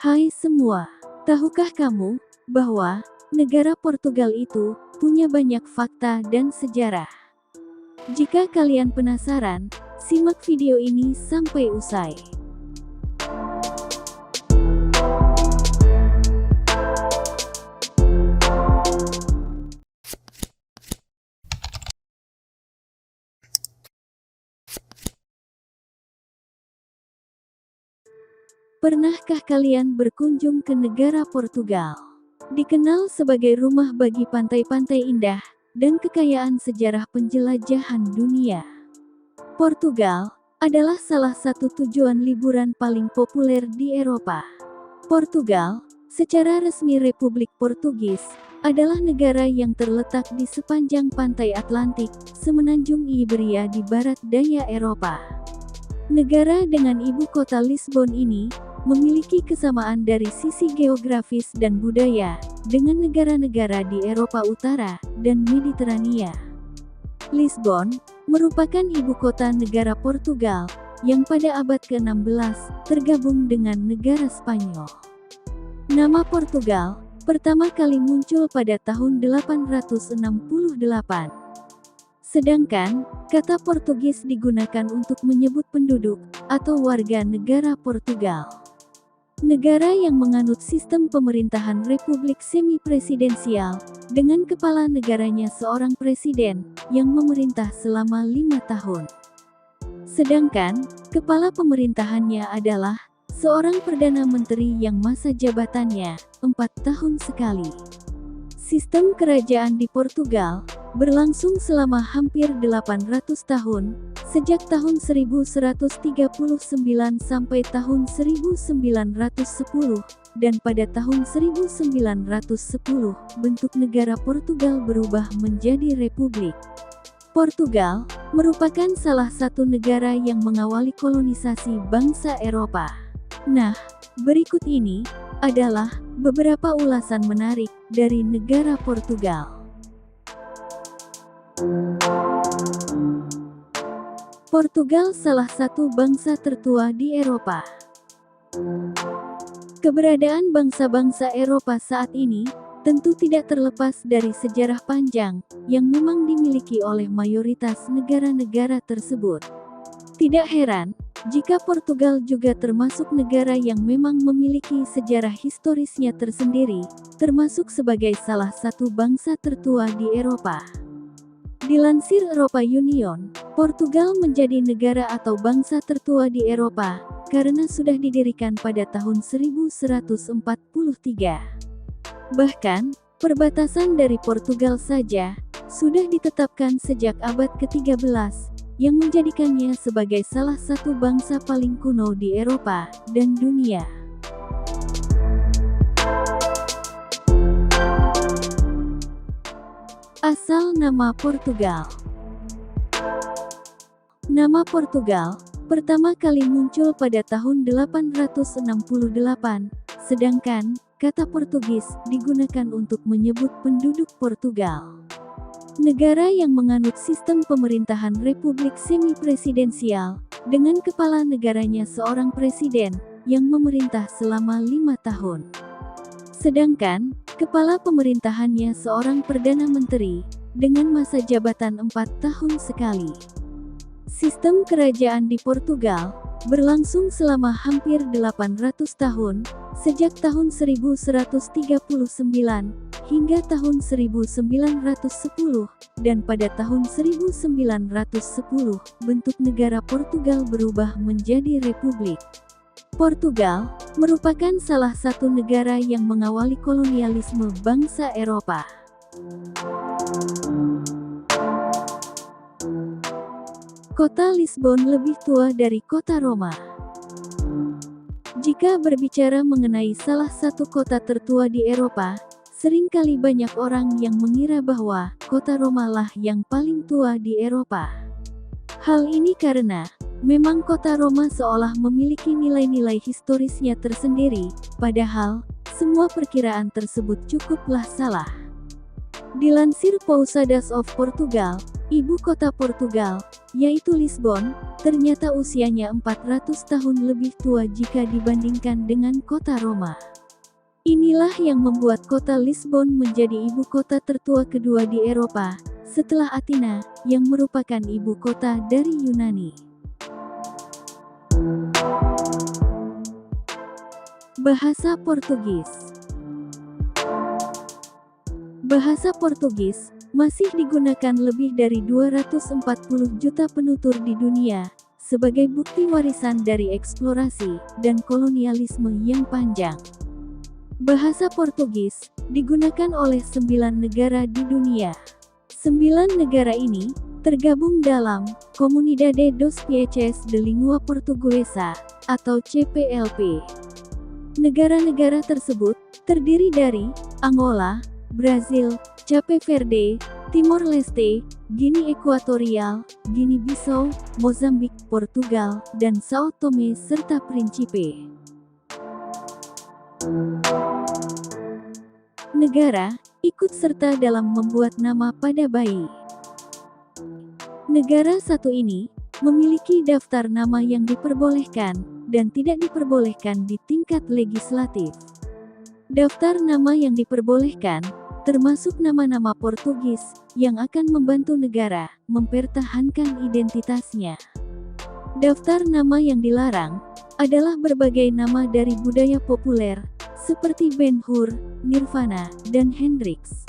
Hai semua, tahukah kamu bahwa negara Portugal itu punya banyak fakta dan sejarah? Jika kalian penasaran, simak video ini sampai usai. Pernahkah kalian berkunjung ke negara Portugal? Dikenal sebagai rumah bagi pantai-pantai indah dan kekayaan sejarah penjelajahan dunia. Portugal adalah salah satu tujuan liburan paling populer di Eropa. Portugal, secara resmi Republik Portugis, adalah negara yang terletak di sepanjang pantai Atlantik, semenanjung Iberia di barat daya Eropa. Negara dengan ibu kota Lisbon ini memiliki kesamaan dari sisi geografis dan budaya dengan negara-negara di Eropa Utara dan Mediterania. Lisbon merupakan ibu kota negara Portugal yang pada abad ke-16 tergabung dengan negara Spanyol. Nama Portugal pertama kali muncul pada tahun 868. Sedangkan, kata Portugis digunakan untuk menyebut penduduk atau warga negara Portugal. Negara yang menganut sistem pemerintahan republik semi-presidensial, dengan kepala negaranya seorang presiden, yang memerintah selama 5 tahun. Sedangkan, kepala pemerintahannya adalah seorang Perdana Menteri yang masa jabatannya 4 tahun sekali. Sistem kerajaan di Portugal berlangsung selama hampir 800 tahun, sejak tahun 1139 sampai tahun 1910, dan pada tahun 1910, bentuk negara Portugal berubah menjadi republik. Portugal merupakan salah satu negara yang mengawali kolonisasi bangsa Eropa. Nah, berikut ini adalah beberapa ulasan menarik dari negara Portugal. Portugal salah satu bangsa tertua di Eropa. Keberadaan bangsa-bangsa Eropa saat ini tentu tidak terlepas dari sejarah panjang yang memang dimiliki oleh mayoritas negara-negara tersebut. Tidak heran jika Portugal juga termasuk negara yang memang memiliki sejarah historisnya tersendiri, termasuk sebagai salah satu bangsa tertua di Eropa. Dilansir Europa Union, Portugal menjadi negara atau bangsa tertua di Eropa karena sudah didirikan pada tahun 1143. Bahkan, perbatasan dari Portugal saja sudah ditetapkan sejak abad ke-13, yang menjadikannya sebagai salah satu bangsa paling kuno di Eropa dan dunia. Asal nama Portugal. Nama Portugal pertama kali muncul pada tahun 868, sedangkan kata Portugis digunakan untuk menyebut penduduk Portugal. Negara yang menganut sistem pemerintahan republik semi-presidensial, dengan kepala negaranya seorang presiden, yang memerintah selama 5 tahun. Sedangkan, kepala pemerintahannya seorang Perdana Menteri, dengan masa jabatan 4 tahun sekali. Sistem kerajaan di Portugal berlangsung selama hampir 800 tahun, sejak tahun 1139, hingga tahun 1910, dan pada tahun 1910, bentuk negara Portugal berubah menjadi republik. Portugal merupakan salah satu negara yang mengawali kolonialisme bangsa Eropa. Kota Lisbon lebih tua dari kota Roma. Jika berbicara mengenai salah satu kota tertua di Eropa, seringkali banyak orang yang mengira bahwa kota Roma lah yang paling tua di Eropa. Hal ini karena memang kota Roma seolah memiliki nilai-nilai historisnya tersendiri, padahal semua perkiraan tersebut cukuplah salah. Dilansir Pousadas of Portugal, Ibu kota Portugal, yaitu Lisbon, ternyata usianya 400 tahun lebih tua jika dibandingkan dengan kota Roma. Inilah yang membuat kota Lisbon menjadi ibu kota tertua kedua di Eropa, setelah Athena, yang merupakan ibu kota dari Yunani. Bahasa Portugis. Bahasa Portugis masih digunakan lebih dari 240 juta penutur di dunia, sebagai bukti warisan dari eksplorasi dan kolonialisme yang panjang. Bahasa Portugis digunakan oleh 9 negara di dunia. 9 negara ini tergabung dalam Comunidade dos Países de Língua Portuguesa atau CPLP. Negara-negara tersebut terdiri dari Angola, Brazil, Cape Verde, Timor Leste, Guinea Ekuatorial, Guinea-Bissau, Mozambik, Portugal, dan Sao Tome serta Principe. Negara ikut serta dalam membuat nama pada bayi. Negara satu ini memiliki daftar nama yang diperbolehkan dan tidak diperbolehkan di tingkat legislatif. Daftar nama yang diperbolehkan termasuk nama-nama Portugis yang akan membantu negara mempertahankan identitasnya. Daftar nama yang dilarang adalah berbagai nama dari budaya populer seperti Ben-Hur, Nirvana, dan Hendrix.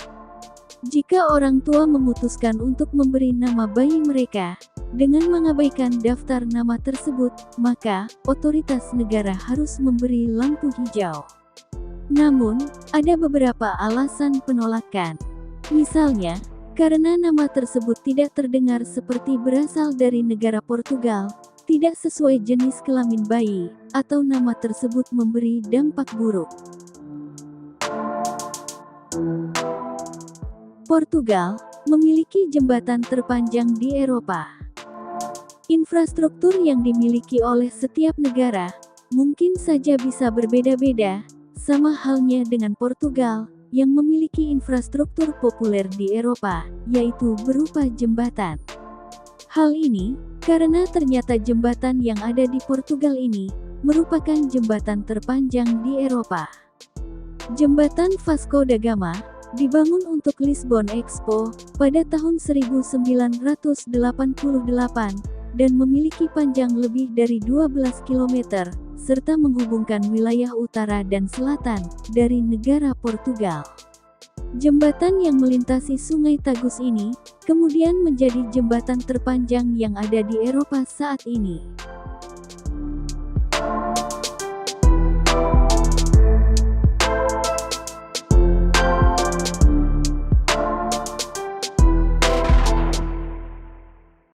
Jika orang tua memutuskan untuk memberi nama bayi mereka dengan mengabaikan daftar nama tersebut, maka otoritas negara harus memberi lampu hijau. Namun, ada beberapa alasan penolakan. Misalnya, karena nama tersebut tidak terdengar seperti berasal dari negara Portugal, tidak sesuai jenis kelamin bayi, atau nama tersebut memberi dampak buruk. Portugal memiliki jembatan terpanjang di Eropa. Infrastruktur yang dimiliki oleh setiap negara mungkin saja bisa berbeda-beda, sama halnya dengan Portugal yang memiliki infrastruktur populer di Eropa, yaitu berupa jembatan. Hal ini karena ternyata jembatan yang ada di Portugal ini merupakan jembatan terpanjang di Eropa. Jembatan Vasco da Gama dibangun untuk Lisbon Expo pada tahun 1988 dan memiliki panjang lebih dari 12 km, serta menghubungkan wilayah utara dan selatan dari negara Portugal. Jembatan yang melintasi Sungai Tagus ini kemudian menjadi jembatan terpanjang yang ada di Eropa saat ini.